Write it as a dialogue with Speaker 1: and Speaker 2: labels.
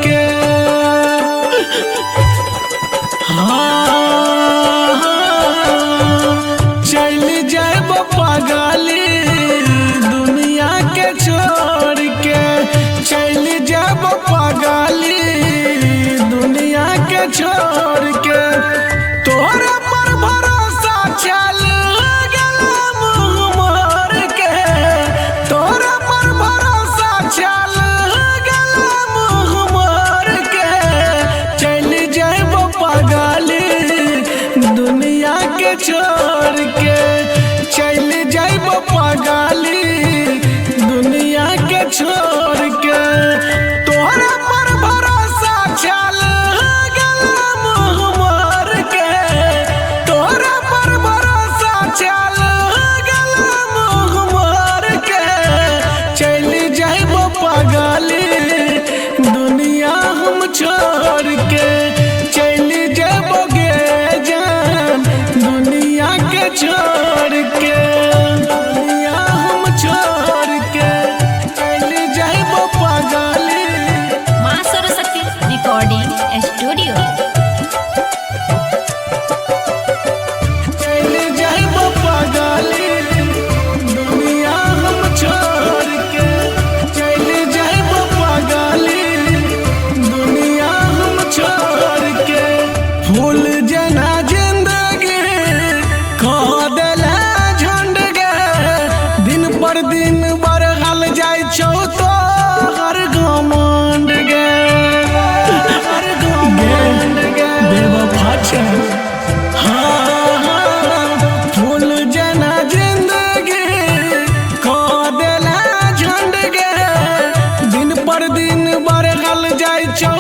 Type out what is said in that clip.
Speaker 1: के। चल जाब पागली दुनिया के छोड़ के, चल जाब पागली दुनिया के छोड़ के। तोहरा पर भरोसा चल गला मुँह मोर के, तोहरा पर भरोसा चल गला मुँह मोर के। चल जाब पागली दुनिया के छोड़ के, चल जाब पागली दुनिया के छोड़ के। तोहरा पर भरोसा चल गला मुँह मोर के, तोहरा पर भरोसा चल गला मुँह मोर के। चल जाब पागली दुनिया हम छोड़ के, चल जाबोगे जान दुनिया के छोड़ के। दुनिया हम छोड़ के चल जाब पागली।
Speaker 2: माँ सरस्वती रिकॉर्डिंग स्टूडियो।
Speaker 1: चल जाब पागली दुनिया हम छोड़ के, चल जाब पागली दुनिया हम छोड़ के। भूल जना जिंदगी खो देला झंड गे, दिन पर दिन बढ़ल जाय छौ तोहर घमंड गे, हर घमंड गे बेवफा छै। फूल जना जिंदगी खो देला झंड गे, दिन पर दिन बढ़ल जाय छौ।